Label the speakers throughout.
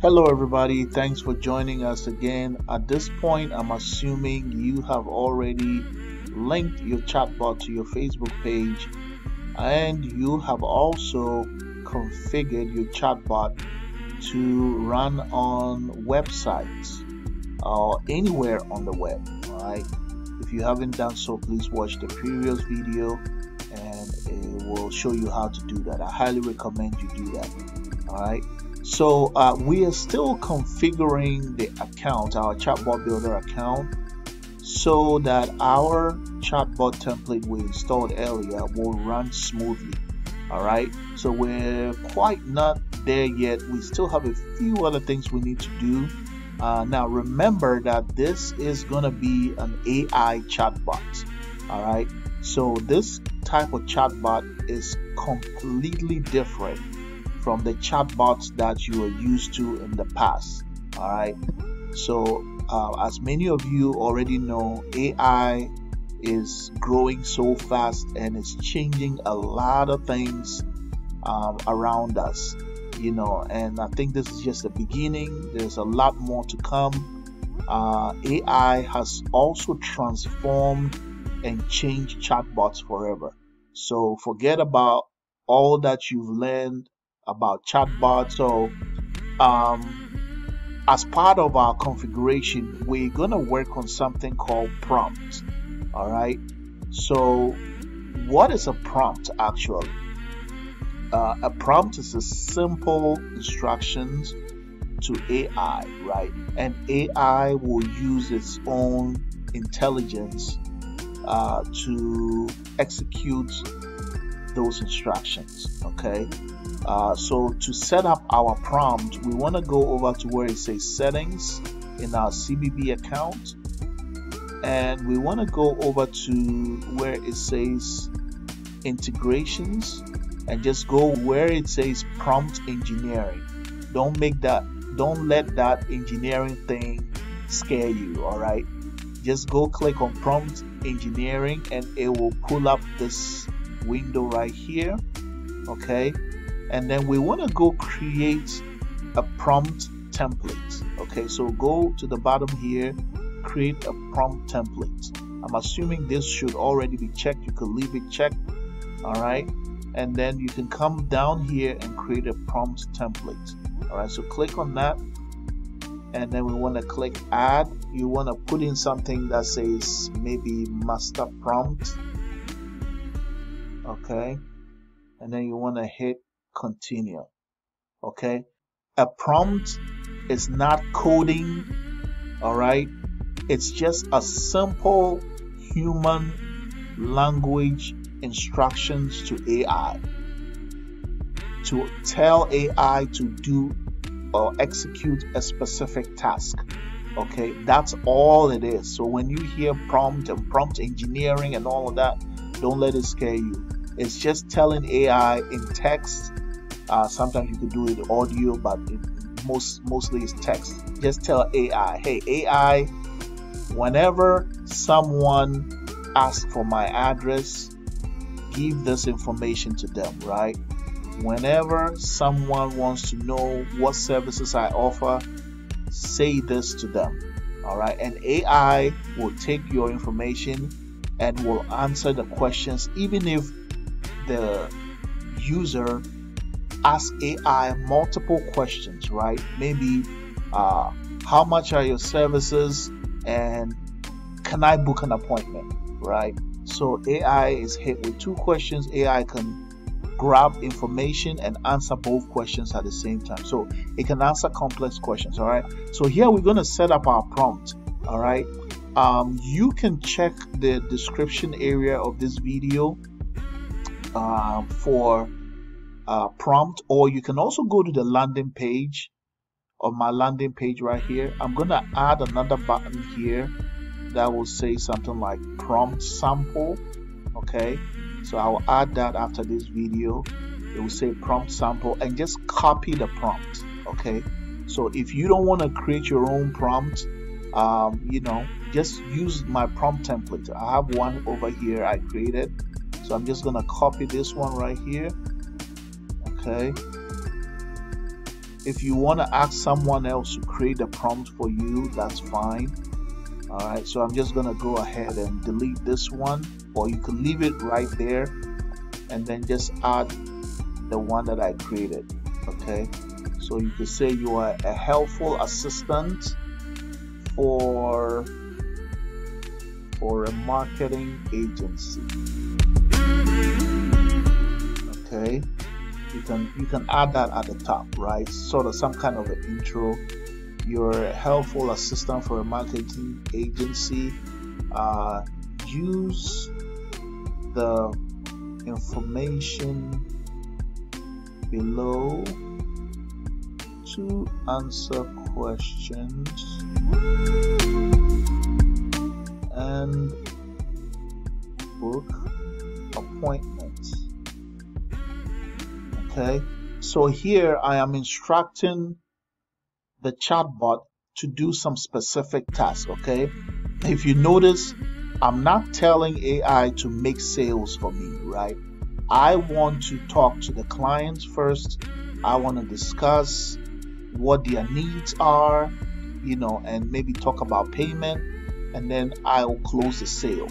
Speaker 1: Hello, everybody. Thanks for joining us again. At this point, I'm assuming you have already linked your chatbot to your Facebook page and you have also configured your chatbot to run on websites or anywhere on the web. All right. If you haven't done so, please watch the previous video and it will show you how to do that. I highly recommend you do that. All right. So we are still configuring the account, our chatbot builder account, so that our chatbot template we installed earlier will run smoothly. All right, so we're quite not there yet. We still have a few other things we need to do. Now remember that this is going to be an AI chatbot. All right, so this type of chatbot is completely different from the chatbots that you are used to in the past. All right, so as many of you already know, AI is growing so fast and it's changing a lot of things around us, and I think this is just the beginning. There's a lot more to come. AI has also transformed and changed chatbots forever, so forget about all that you've learned about chatbots. So as part of our configuration, we're going to work on something called prompts. All right, so what is a prompt actually? A prompt is a simple instructions to AI, right? And AI will use its own intelligence to execute those instructions. Okay, so to set up our prompt, we want to go over to where it says settings in our CBB account, and we want to go over to where it says integrations and just go where it says prompt engineering. Don't let that engineering thing scare you. All right, just go click on prompt engineering and it will pull up this window right here. Okay, and then we want to go create a prompt template. Okay, so go to the bottom here, create a prompt template. I'm assuming this should already be checked. You could leave it checked. All right, and then you can come down here and create a prompt template. All right, so click on that, and then we want to click add. You want to put in something that says maybe master prompt. Okay, and then you want to hit continue. Okay, a prompt is not coding. All right, it's just a simple human language instructions to AI to tell AI to do or execute a specific task. Okay, that's all it is. So when you hear prompt and prompt engineering and all of that, don't let it scare you. It's just telling AI in text. Sometimes you could do it audio, but mostly it's text. Just tell AI, hey AI, whenever someone asks for my address, give this information to them, right? Whenever someone wants to know what services I offer, say this to them. All right, and AI will take your information and will answer the questions, even if the user asks AI multiple questions, right? Maybe how much are your services and can I book an appointment, right? So AI is hit with two questions. AI can grab information and answer both questions at the same time. So it can answer complex questions. All right, so here we're going to set up our prompt. All right, you can check the description area of this video for prompt, or you can also go to the landing page of my landing page right here. I'm going to add another button here that will say something like prompt sample. Okay, so I will add that after this video. It will say prompt sample, and just copy the prompt. Okay, so if you don't want to create your own prompt, just use my prompt template. I have one over here I created, so I'm just gonna copy this one right here. Okay, If you want to ask someone else to create a prompt for you, that's fine. All right, so I'm just gonna go ahead and delete this one, or you can leave it right there and then just add the one that I created. Okay, so you could say you are a helpful assistant for a marketing agency. Okay, you can add that at the top, right? Sort of some kind of an intro. You're a helpful assistant for a marketing agency. Use the information below to answer questions and book appointments. Okay, so here I am instructing the chatbot to do some specific tasks. Okay, if you notice, I'm not telling AI to make sales for me, right? I want to talk to the clients first. I want to discuss what their needs are, and maybe talk about payment, and then I'll close the sale.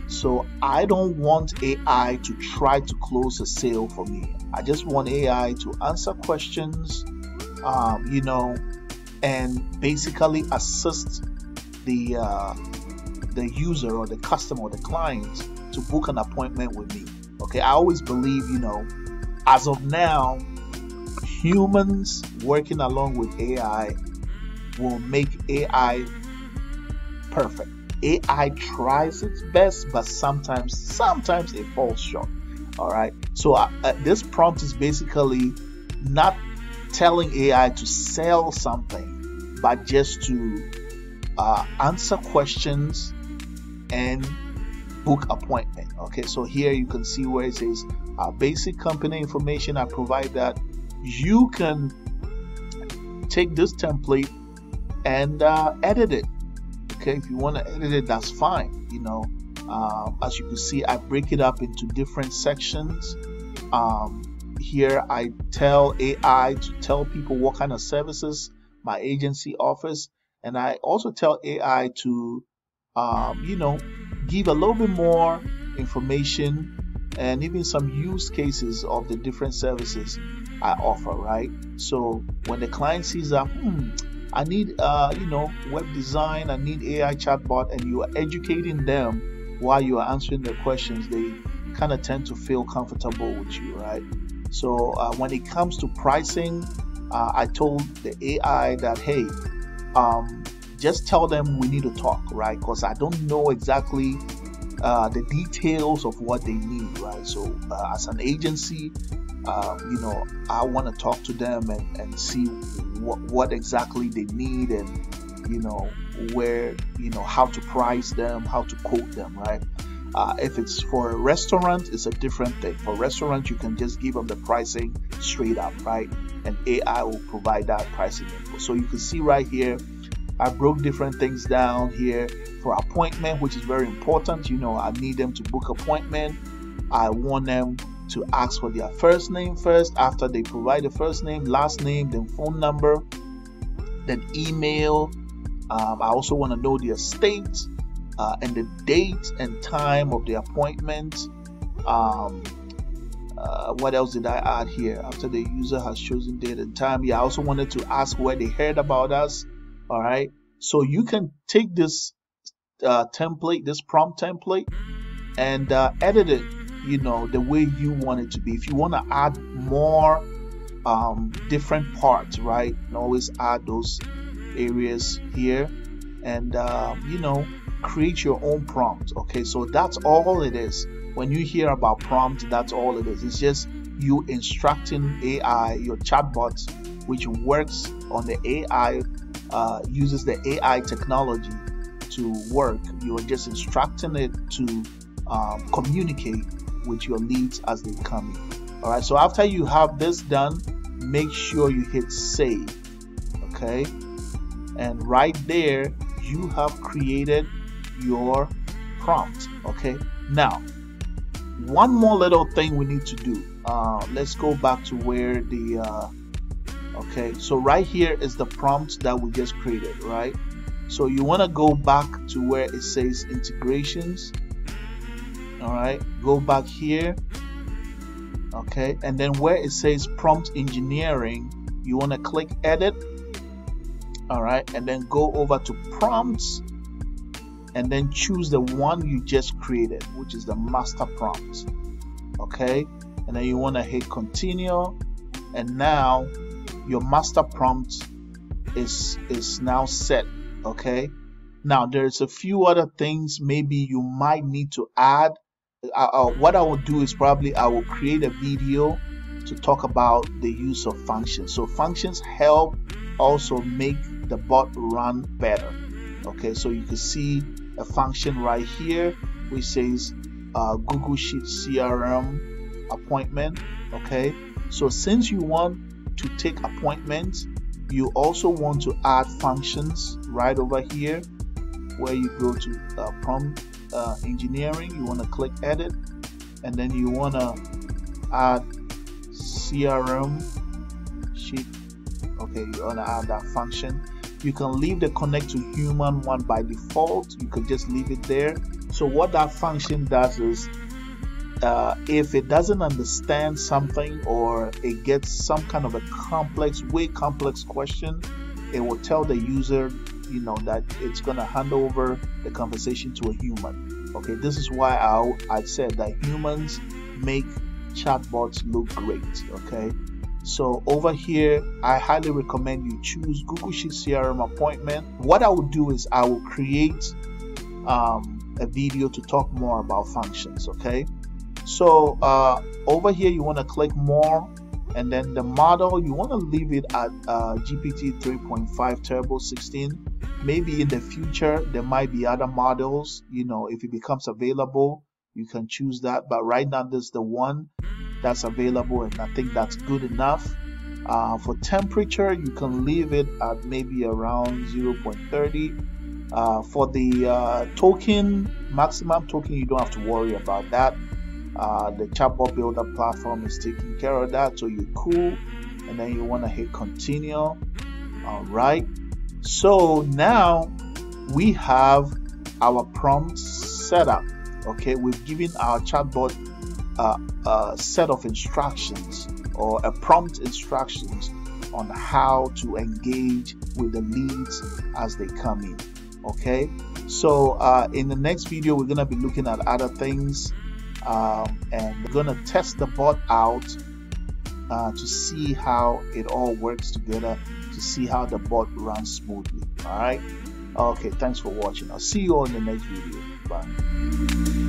Speaker 1: So I don't want AI to try to close a sale for me. I just want AI to answer questions, and basically assist the user or the customer or the client to book an appointment with me. Okay, I always believe, as of now, humans working along with AI will make AI perfect. AI tries its best, but sometimes it falls short. All right, so this prompt is basically not telling AI to sell something, but just to answer questions and book appointment. Okay, so here you can see where it says basic company information. I provide that. You can take this template and edit it. Okay, if you want to edit it, that's fine. As you can see, I break it up into different sections. Here I tell AI to tell people what kind of services my agency offers, and I also tell AI to give a little bit more information and even some use cases of the different services I offer, right? So when the client sees that, I need web design, I need AI chatbot, and you are educating them while you are answering their questions, they kind of tend to feel comfortable with you, right? So when it comes to pricing, I told the AI that, hey, just tell them we need to talk, right? Because I don't know exactly the details of what they need, right? So as an agency, I want to talk to them and see what exactly they need, and where, how to price them, how to quote them, right? If it's for a restaurant, it's a different thing. For a restaurant, you can just give them the pricing straight up, right? And AI will provide that pricing info. So you can see right here, I broke different things down here. For appointment, which is very important, I need them to book appointment. I want them to ask for their first name first. After they provide the first name, last name, then phone number, then email. I also want to know their state and the date and time of the appointment. What else did I add here? After the user has chosen date and time. Yeah, I also wanted to ask where they heard about us. All right, so you can take this template, this prompt template, and edit it, the way you want it to be. If you want to add more different parts, right, you can always add those areas here, and create your own prompt. Okay, so that's all it is. When you hear about prompt, that's all it is. It's just you instructing AI, your chatbot, which works on the AI, uses the AI technology to work. You're just instructing it to communicate with your leads as they come in. All right, so after you have this done, make sure you hit save. Okay, and right there you have created your prompt. Okay, now one more little thing we need to do. Let's go back to where the Okay, so right here is the prompt that we just created, right? So you want to go back to where it says integrations. All right, go back here. Okay, and then where it says prompt engineering, you want to click edit. All right, and then go over to prompts and then choose the one you just created, which is the master prompt. Okay, and then you want to hit continue, and now your master prompt is now set. Okay, now there's a few other things maybe you might need to add. What I will do is probably I will create a video to talk about the use of functions. So functions help also make the bot run better. Okay, so you can see a function right here which says Google Sheet CRM appointment. Okay, so since you want to take appointments, you also want to add functions right over here where you go to prompt engineering. You want to click edit, and then you want to add CRM sheet. Okay, you want to add that function. You can leave the connect to human one by default. You could just leave it there. So what that function does is if it doesn't understand something or it gets some kind of a way complex question, it will tell the user, you know, that it's going to hand over the conversation to a human. Okay, this is why I said that humans make chatbots look great. Okay, so over here I highly recommend you choose Google Sheet CRM appointment. What I will do is I will create a video to talk more about functions. Okay, so over here you want to click more, and then the model you want to leave it at GPT 3.5 Turbo 16. Maybe in the future there might be other models, you know, if it becomes available you can choose that, but right now this is the one that's available, and I think that's good enough. For temperature you can leave it at maybe around 0.30. For the token, maximum token, you don't have to worry about that. The chatbot builder platform is taking care of that, so you're cool. And then you want to hit continue. All right, so now we have our prompt set up. Okay, we've given our chatbot a set of instructions or a prompt instructions on how to engage with the leads as they come in. Okay, so in the next video we're going to be looking at other things, and we're going to test the bot out to see how it all works together, to see how the bot runs smoothly. All right, okay, thanks for watching. I'll see you all in the next video. Bye.